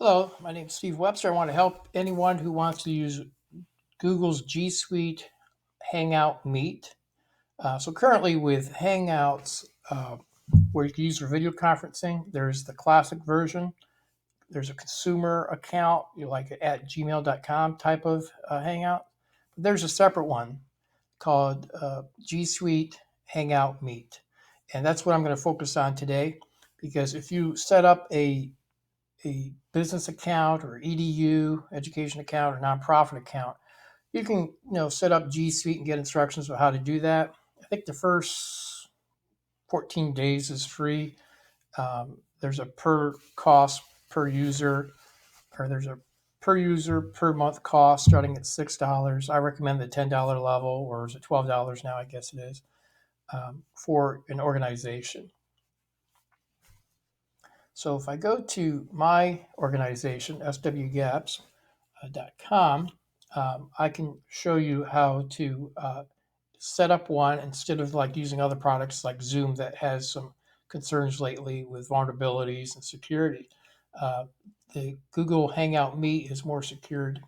Hello, my name is Steve Webster. I want to help anyone who wants to use Google's G Suite Hangout Meet. So currently with Hangouts, where you can use for video conferencing, there's the classic version. There's a consumer account, like at gmail.com type of Hangout. But there's a separate one called G Suite Hangout Meet. And that's what I'm going to focus on today because if you set up a business account or EDU education account or nonprofit account, you can set up G Suite and get instructions on how to do that. I think the first 14 days is free. There's a per cost per user, or there's a per user per month cost starting at $6. I recommend the $10 level, or is it $12 now? I guess it is, for an organization. So if I go to my organization, swgaps.com, I can show you how to set up one instead of like using other products like Zoom that has some concerns lately with vulnerabilities and security. Uh, the Google Hangout Meet is more secured.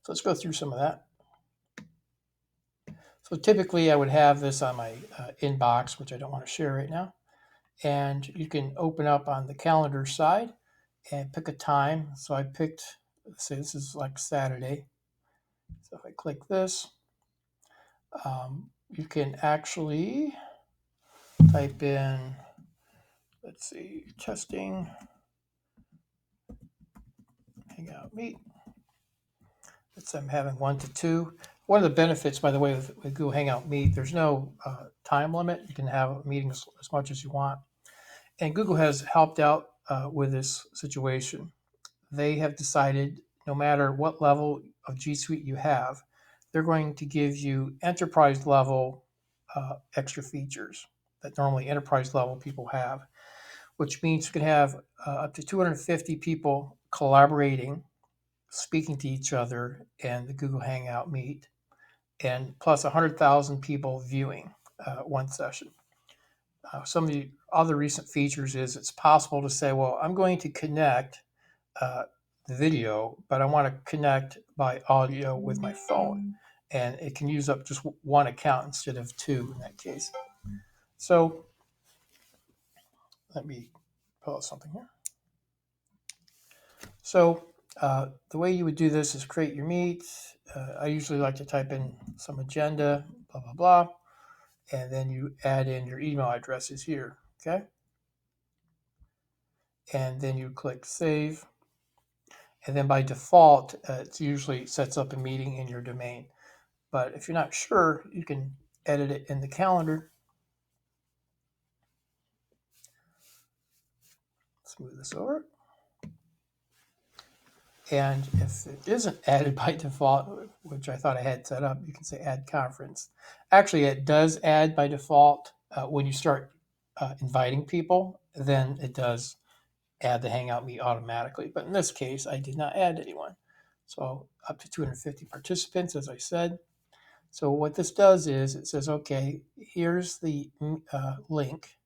So let's go through some of that. So typically I would have this on my inbox, which I don't want to share right now. And you can open up on the calendar side and pick a time. So I picked, let's say this is like Saturday. So if I click this, you can actually type in, let's see, testing Hangout Meet. Let's say I'm having 1 to 2. One of the benefits, by the way, with Google Hangout Meet, there's no time limit. You can have meetings as much as you want. And Google has helped out with this situation. They have decided no matter what level of G Suite you have, they're going to give you enterprise level extra features that normally enterprise level people have, which means you can have up to 250 people collaborating, speaking to each other in the Google Hangout Meet, and plus 100,000 people viewing one session. Some of the other recent features is it's possible to say, well, I'm going to connect the video, but I want to connect by audio with my phone. And it can use up just one account instead of two in that case. So let me pull out something here. So the way you would do this is create your meet. I usually like to type in some agenda, blah, blah, blah. And then you add in your email addresses here, okay? And then you click save. And then by default, it usually sets up a meeting in your domain. But if you're not sure, you can edit it in the calendar. Let's move this over. And if it isn't added by default, which I thought I had set up, you can say add conference. Actually, it does add by default when you start inviting people, then it does add the Hangout Meet automatically. But in this case, I did not add anyone. So up to 250 participants, as I said. So what this does is it says, okay, here's the link,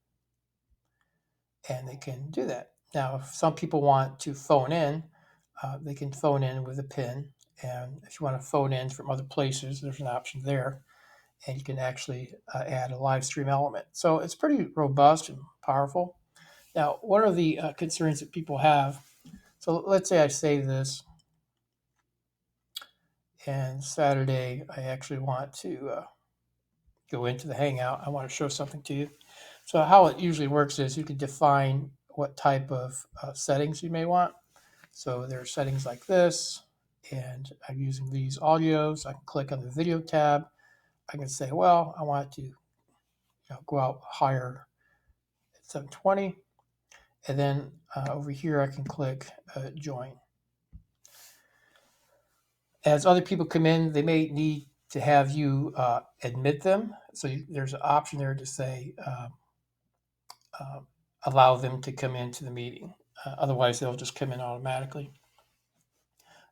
and they can do that. Now, if some people want to phone in, they can phone in with a PIN. And if you want to phone in from other places, there's an option there. And you can actually add a live stream element. So it's pretty robust and powerful. Now, one of the concerns that people have, so let's say I save this, and Saturday I actually want to go into the Hangout. I want to show something to you. So how it usually works is you can define what type of settings you may want. So there are settings like this, and I'm using these audios. I can click on the video tab. I can say, well, I want to go out higher at 720. And then over here, I can click join. As other people come in, they may need to have you admit them. So there's an option there to say, allow them to come into the meeting. Otherwise, they'll just come in automatically.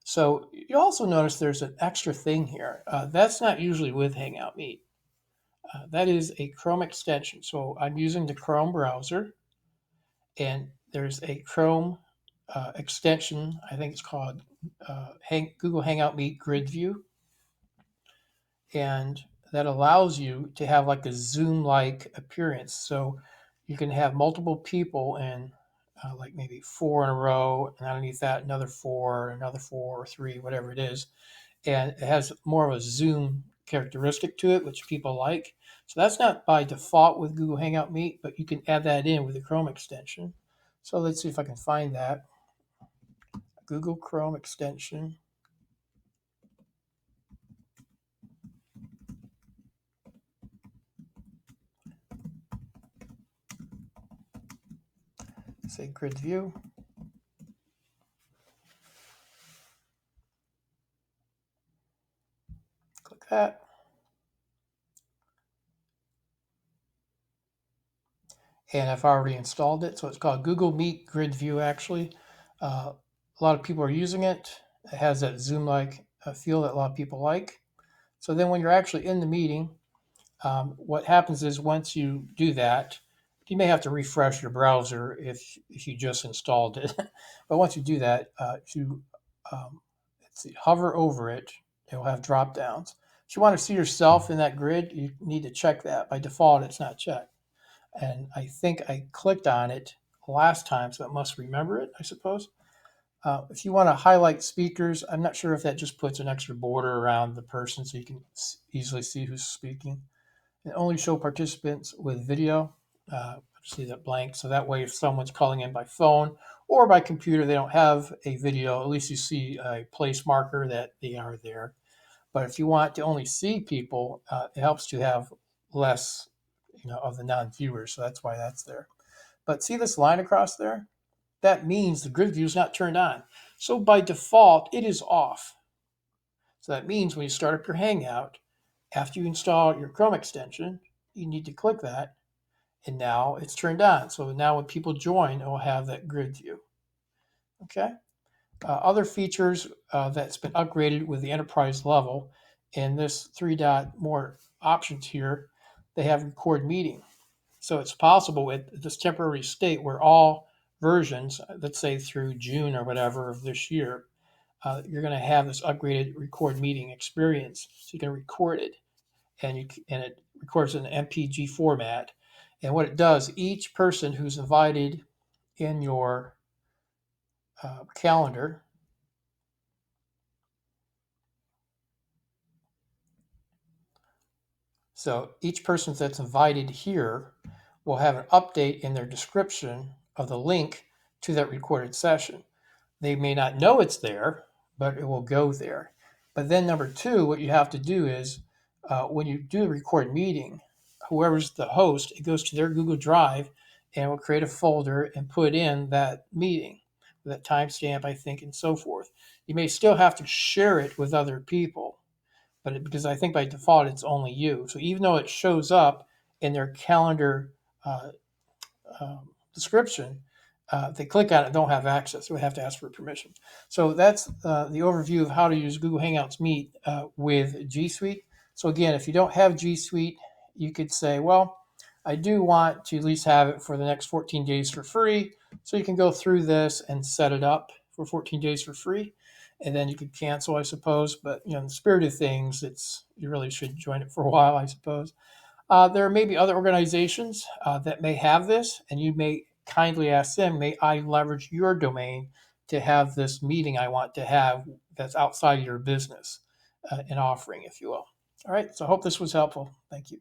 So you also notice there's an extra thing here. That's not usually with Hangout Meet. That is a Chrome extension. So I'm using the Chrome browser, and there's a Chrome extension. I think it's called Google Hangout Meet Grid View, and that allows you to have like a Zoom-like appearance. So you can have multiple people in like maybe four in a row, and underneath that another four, or three, whatever it is. And it has more of a Zoom characteristic to it, which people like. So that's not by default with Google Hangout Meet, but you can add that in with the Chrome extension. So let's see if I can find that. Google Chrome extension. Say grid view. Click that. And I've already installed it. So it's called Google Meet Grid View, actually. A lot of people are using it. It has that Zoom-like feel that a lot of people like. So then when you're actually in the meeting, what happens is once you do that, you may have to refresh your browser if you just installed it. But once you do that, if you let's see, hover over it, it will have drop downs. If you want to see yourself in that grid, you need to check that. By default, it's not checked. And I think I clicked on it last time, so it must remember it, I suppose. If you want to highlight speakers, I'm not sure if that just puts an extra border around the person so you can easily see who's speaking. And only show participants with video. Just leave that blank. So that way, if someone's calling in by phone or by computer, they don't have a video, at least you see a place marker that they are there. But if you want to only see people, it helps to have less, of the non-viewers. So that's why that's there. But see this line across there? That means the grid view is not turned on. So by default, it is off. So that means when you start up your Hangout, after you install your Chrome extension, you need to click that, and now it's turned on. So now when people join, it will have that grid view. Okay. Other features that's been upgraded with the enterprise level, and this three dot more options here, they have record meeting. So it's possible with this temporary state where all versions, let's say through June or whatever of this year, you're going to have this upgraded record meeting experience. So you can record it, and it records in an MPG format. And what it does, each person who's invited in your calendar, so each person that's invited here will have an update in their description of the link to that recorded session. They may not know it's there, but it will go there. But then number two, what you have to do is when you do the record meeting, whoever's the host, it goes to their Google Drive and will create a folder and put in that meeting, that timestamp, I think, and so forth. You may still have to share it with other people, but because I think by default it's only you. So even though it shows up in their calendar uh, description, if they click on it, don't have access. So we have to ask for permission. So that's the overview of how to use Google Hangouts Meet with G Suite. So again, if you don't have G Suite, you could say, well, I do want to at least have it for the next 14 days for free. So you can go through this and set it up for 14 days for free. And then you could cancel, I suppose. But in the spirit of things, you really should join it for a while, I suppose. There may be other organizations that may have this, and you may kindly ask them, may I leverage your domain to have this meeting I want to have that's outside of your business, an offering, if you will. All right, so I hope this was helpful. Thank you.